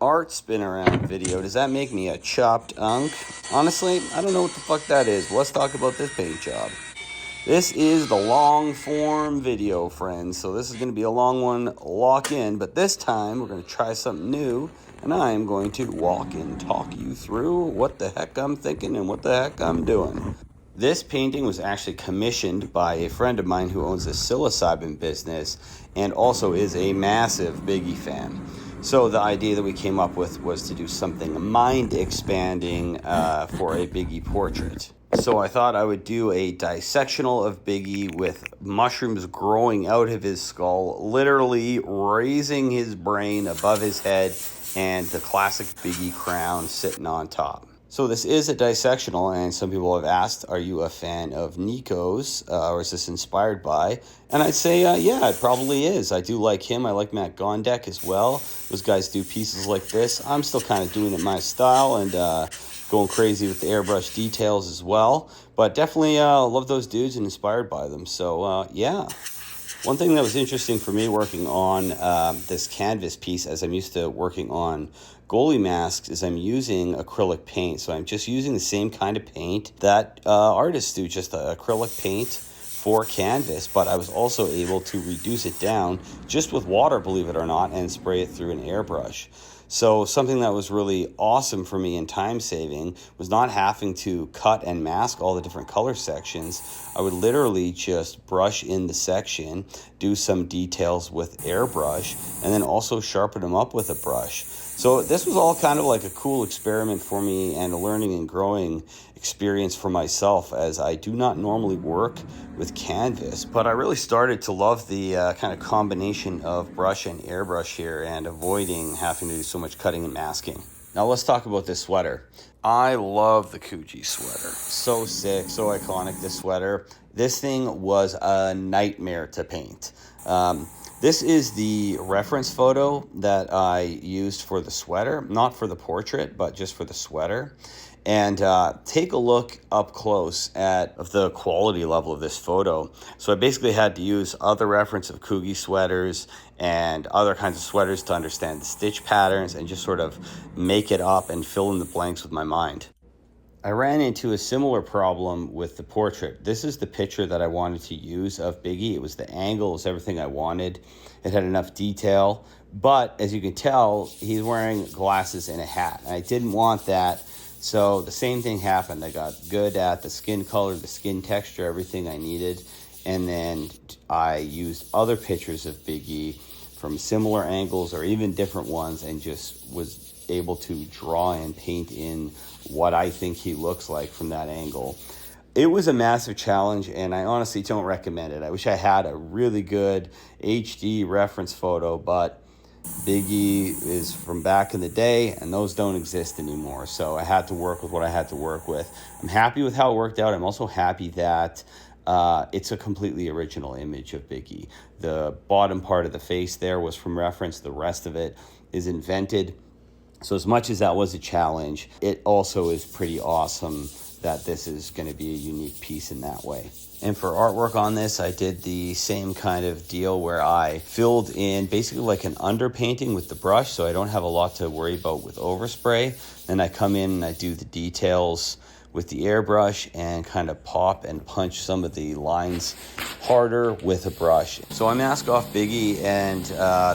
art spin around video. Does that make me a chopped unk? Honestly, I don't know what the fuck that is. Let's talk about this paint job. This is the long form video, friends. So this is going to be a long one, lock in. But this time we're going to try something new. And I am going to walk and talk you through what the heck I'm thinking and what the heck I'm doing. This painting was actually commissioned by a friend of mine who owns a psilocybin business and also is a massive Biggie fan. So the idea that we came up with was to do something mind-expanding for a Biggie portrait. So I thought I would do a dissectional of Biggie with mushrooms growing out of his skull, literally raising his brain above his head, and the classic Biggie Crown sitting on top. So this is a dissectional, and some people have asked, are you a fan of Nico's, or is this inspired by? And I'd say, yeah, it probably is. I do like him. I like Matt Gondek as well. Those guys do pieces like this. I'm still kind of doing it my style and going crazy with the airbrush details as well. But definitely love those dudes and inspired by them. So, yeah. One thing that was interesting for me working on this canvas piece, as I'm used to working on goalie masks, is I'm using acrylic paint. So I'm just using the same kind of paint that artists do, just acrylic paint for canvas. But I was also able to reduce it down just with water, believe it or not, and spray it through an airbrush. So something that was really awesome for me and time saving was not having to cut and mask all the different color sections. I would literally just brush in the section, do some details with airbrush, and then also sharpen them up with a brush. So this was all kind of like a cool experiment for me and a learning and growing experience for myself, as I do not normally work with canvas. But I really started to love the kind of combination of brush and airbrush here and avoiding having to do so much cutting and masking. Now let's talk about this sweater. I love the Coogee sweater. So sick, so iconic, this sweater. This thing was a nightmare to paint. This is the reference photo that I used for the sweater, not for the portrait, but just for the sweater. And take a look up close at the quality level of this photo. So I basically had to use other reference of Coogee sweaters and other kinds of sweaters to understand the stitch patterns and just sort of make it up and fill in the blanks with my mind. I ran into a similar problem with the portrait. This is the picture that I wanted to use of Biggie. It was the angle, it was everything I wanted. It had enough detail, but as you can tell, he's wearing glasses and a hat. And I didn't want that, so the same thing happened. I got good at the skin color, the skin texture, everything I needed, and then I used other pictures of Biggie from similar angles or even different ones and just was able to draw and paint in what I think he looks like from that angle. It was a massive challenge, and I honestly don't recommend it. I wish I had a really good HD reference photo, but Biggie is from back in the day, and those don't exist anymore. So I had to work with what I had to work with. I'm happy with how it worked out. I'm also happy that it's a completely original image of Biggie. The bottom part of the face there was from reference. The rest of it is invented. So as much as that was a challenge, it also is pretty awesome that this is going to be a unique piece in that way. And for artwork on this, I did the same kind of deal where I filled in basically like an underpainting with the brush, so I don't have a lot to worry about with overspray. Then I come in and I do the details with the airbrush and kind of pop and punch some of the lines harder with a brush. So I mask off Biggie, and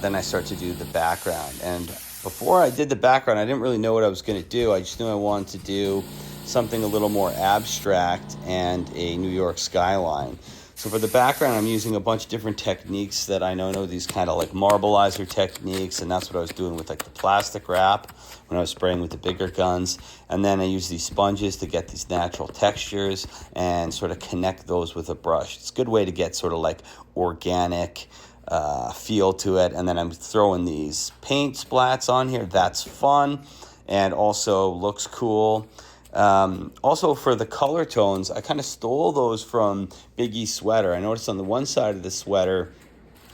then I start to do the background. And before I did the background, I didn't really know what I was going to do. I just knew I wanted to do something a little more abstract and a New York skyline. So for the background, I'm using a bunch of different techniques that I know these kind of like marbleizer techniques, and that's what I was doing with like the plastic wrap when I was spraying with the bigger guns. And then I use these sponges to get these natural textures and sort of connect those with a brush. It's a good way to get sort of like organic feel to it. And then I'm throwing these paint splats on here. That's fun and also looks cool. Also for the color tones, I kind of stole those from Biggie's sweater. I noticed on the one side of the sweater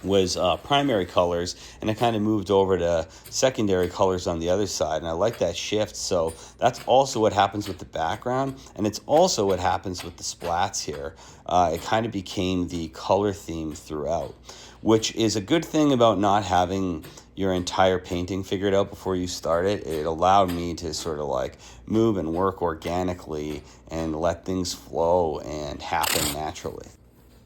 was primary colors, and I kind of moved over to secondary colors on the other side, and I like that shift. So that's also what happens with the background, and it's also what happens with the splats here. It kind of became the color theme throughout. which is a good thing about not having your entire painting figured out before you start it. It allowed me to sort of like move and work organically and let things flow and happen naturally.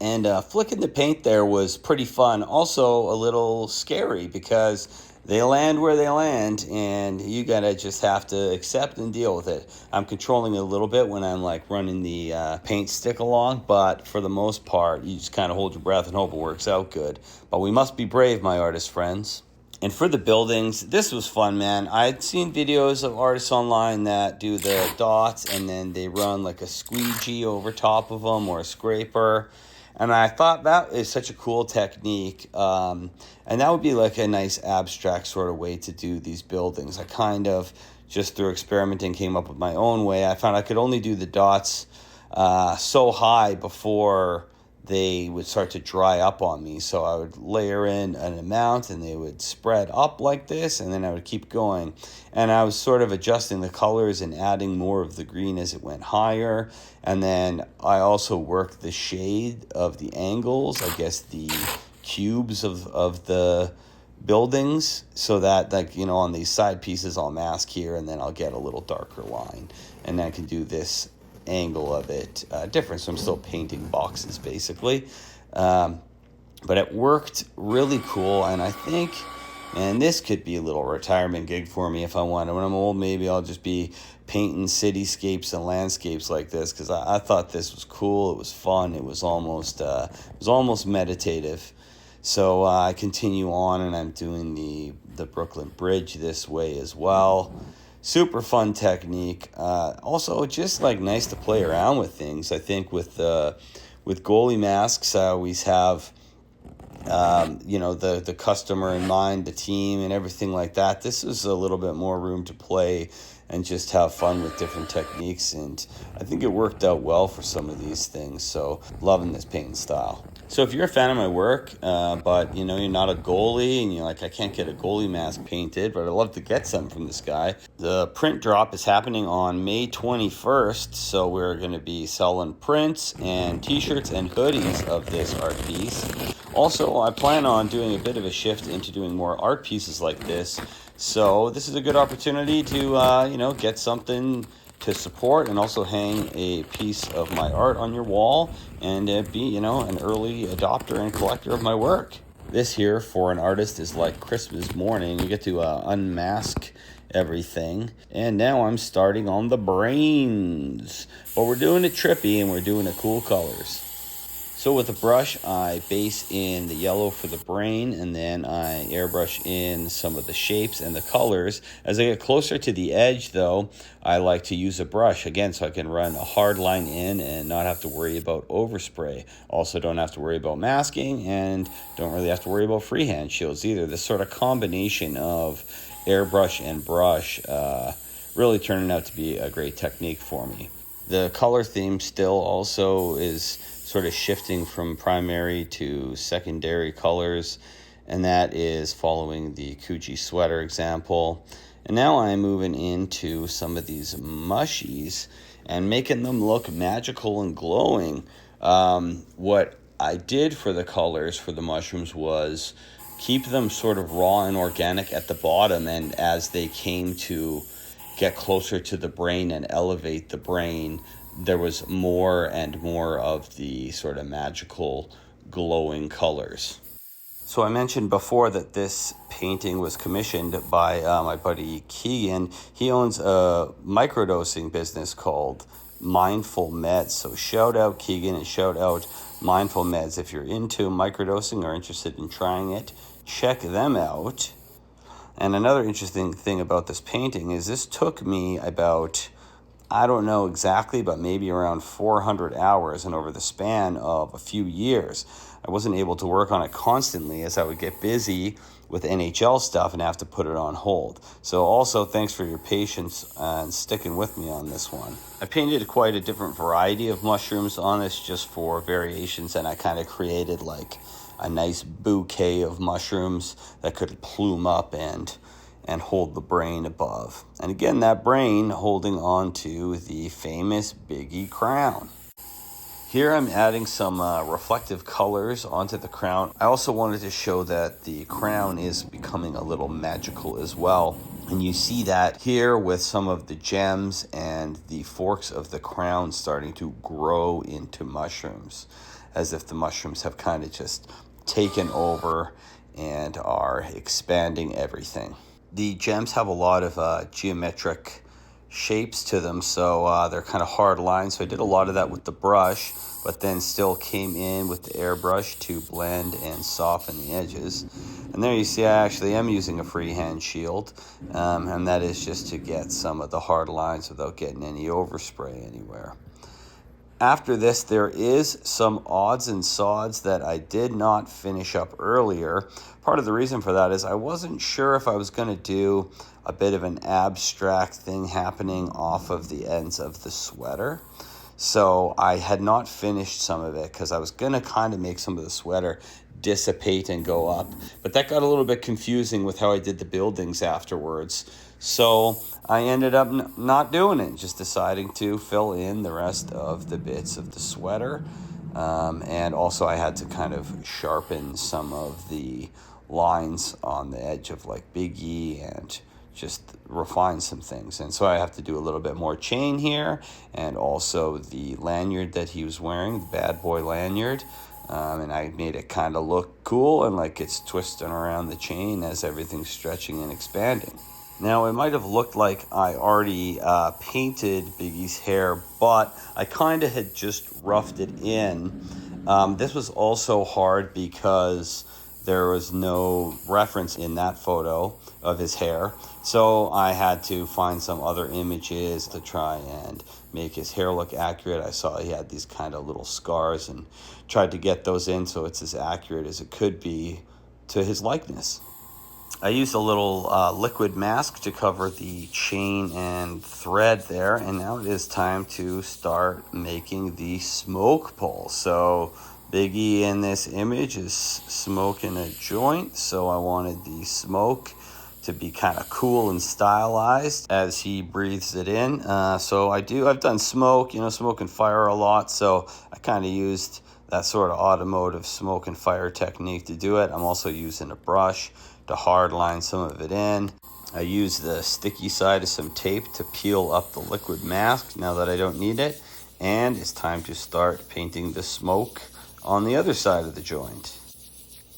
And flicking the paint there was pretty fun. Also a little scary because they land where they land, and you gotta just have to accept and deal with it. I'm controlling it a little bit when I'm like running the paint stick along, but for the most part, you just kind of hold your breath and hope it works out good. But we must be brave, my artist friends. And for the buildings, this was fun, man. I'd seen videos of artists online that do the dots and then they run like a squeegee over top of them or a scraper. And I thought that is such a cool technique. And that would be like a nice abstract sort of way to do these buildings. I kind of, just through experimenting, came up with my own way. I found I could only do the dots so high before they would start to dry up on me. So I would layer in an amount and they would spread up like this, and then I would keep going. And I was sort of adjusting the colors and adding more of the green as it went higher. And then I also worked the shade of the angles, I guess the cubes of the buildings, so that, like, you know, on these side pieces I'll mask here and then I'll get a little darker line. And I can do this angle of it different, so I'm still painting boxes basically, but it worked really cool. And I think, man, this could be a little retirement gig for me if I want. When I'm old, maybe I'll just be painting cityscapes and landscapes like this, because I thought this was cool. It was fun. It was almost meditative. So I continue on, and I'm doing the Brooklyn Bridge this way as well. Super fun technique. Also, just like nice to play around with things. I think with goalie masks, I always have the customer in mind, the team, and everything like that. This is a little bit more room to play and just have fun with different techniques, and I think it worked out well for some of these things. So loving this painting style. So if you're a fan of my work, but you're not a goalie and you're like, I can't get a goalie mask painted, but I'd love to get some from this guy. The print drop is happening on May 21st, so we're going to be selling prints and t-shirts and hoodies of this art piece. Also, I plan on doing a bit of a shift into doing more art pieces like this, so this is a good opportunity to get something to support and also hang a piece of my art on your wall and be an early adopter and collector of my work. This here for an artist is like Christmas morning. You get to unmask everything. And now I'm starting on the brains, but we're doing it trippy and we're doing it cool colors. So with a brush, I base in the yellow for the brain, and then I airbrush in some of the shapes and the colors. As I get closer to the edge, though, I like to use a brush, again, so I can run a hard line in and not have to worry about overspray. Also don't have to worry about masking, and don't really have to worry about freehand shields either. This sort of combination of airbrush and brush really turning out to be a great technique for me. The color theme still also is sort of shifting from primary to secondary colors, and that is following the Coochie sweater example. And now I'm moving into some of these mushies and making them look magical and glowing. What I did for the colors for the mushrooms was keep them sort of raw and organic at the bottom, and as they came to get closer to the brain and elevate the brain, there was more and more of the sort of magical glowing colors. So I mentioned before that this painting was commissioned by my buddy Keegan. He owns a microdosing business called Mindful Meds. So shout out Keegan and shout out Mindful Meds. If you're into microdosing or interested in trying it, check them out. And another interesting thing about this painting is this took me about, I don't know exactly, but maybe around 400 hours, and over the span of a few years. I wasn't able to work on it constantly as I would get busy with NHL stuff and have to put it on hold. So also thanks for your patience and sticking with me on this one. I painted quite a different variety of mushrooms on this just for variations, and I kind of created like a nice bouquet of mushrooms that could plume up and hold the brain above. And again, that brain holding on to the famous Biggie Crown. Here I'm adding some reflective colors onto the crown. I also wanted to show that the crown is becoming a little magical as well. And you see that here with some of the gems and the forks of the crown starting to grow into mushrooms, as if the mushrooms have kind of just taken over and are expanding everything. The gems have a lot of geometric shapes to them, so they're kind of hard lines. So I did a lot of that with the brush, but then still came in with the airbrush to blend and soften the edges. And there you see I actually am using a freehand shield, and that is just to get some of the hard lines without getting any overspray anywhere. After this, there is some odds and sods that I did not finish up earlier. Part of the reason for that is I wasn't sure if I was going to do a bit of an abstract thing happening off of the ends of the sweater. So I had not finished some of it because I was going to kind of make some of the sweater dissipate and go up. But that got a little bit confusing with how I did the buildings afterwards. So I ended up not doing it, just deciding to fill in the rest of the bits of the sweater. And also I had to kind of sharpen some of the lines on the edge of like Biggie and just refine some things. And so I have to do a little bit more chain here, and also the lanyard that he was wearing, the bad boy lanyard. And I made it kind of look cool and like it's twisting around the chain as everything's stretching and expanding. Now, it might have looked like I already painted Biggie's hair, but I kind of had just roughed it in. This was also hard because there was no reference in that photo of his hair. So I had to find some other images to try and make his hair look accurate. I saw he had these kind of little scars and tried to get those in so it's as accurate as it could be to his likeness. I used a little liquid mask to cover the chain and thread there, and now it is time to start making the smoke pole. So Biggie in this image is smoking a joint, so I wanted the smoke to be kind of cool and stylized as he breathes it in. So I've done smoke and fire a lot, so I kind of used that sort of automotive smoke and fire technique to do it. I'm also using a brush to hard line some of it in. I use the sticky side of some tape to peel up the liquid mask now that I don't need it. And it's time to start painting the smoke on the other side of the joint.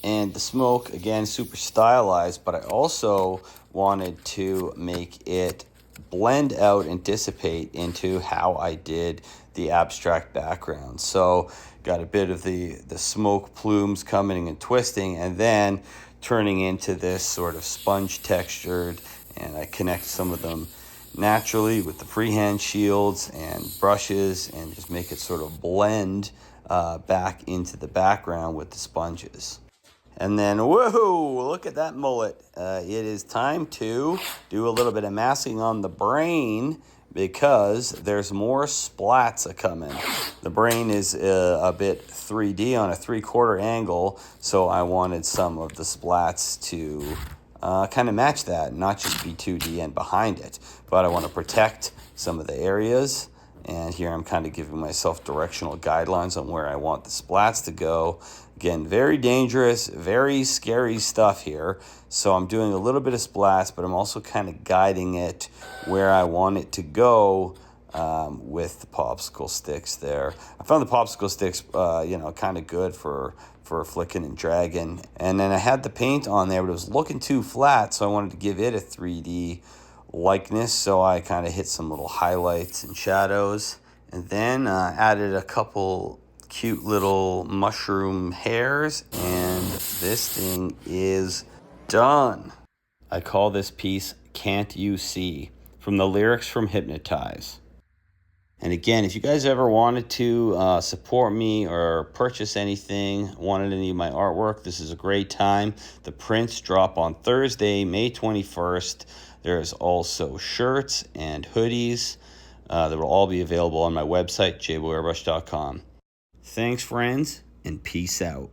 And the smoke, again, super stylized, but I also wanted to make it blend out and dissipate into how I did the abstract background. So got a bit of the smoke plumes coming and twisting, and then turning into this sort of sponge textured, and I connect some of them naturally with the freehand shields and brushes and just make it sort of blend back into the background with the sponges. And then, woohoo, look at that mullet. It is time to do a little bit of masking on the brain because there's more splats a-coming. The brain is a bit 3D on a 3/4 angle, so I wanted some of the splats to kind of match that, not just be 2D and behind it. But I want to protect some of the areas. And here I'm kind of giving myself directional guidelines on where I want the splats to go. Again, very dangerous, very scary stuff here. So I'm doing a little bit of splats, but I'm also kind of guiding it where I want it to go with the popsicle sticks there. I found the popsicle sticks, kind of good for flicking and dragging. And then I had the paint on there, but it was looking too flat, so I wanted to give it a 3D likeness, so I kind of hit some little highlights and shadows, and then added a couple cute little mushroom hairs, and this thing is done. I call this piece Can't You See, from the lyrics from Hypnotize. And again, if you guys ever wanted to support me or purchase anything, wanted any of my artwork, this is a great time. The prints drop on Thursday, May 21st. There's also shirts and hoodies that will all be available on my website, jboairbrush.com. Thanks, friends, and peace out.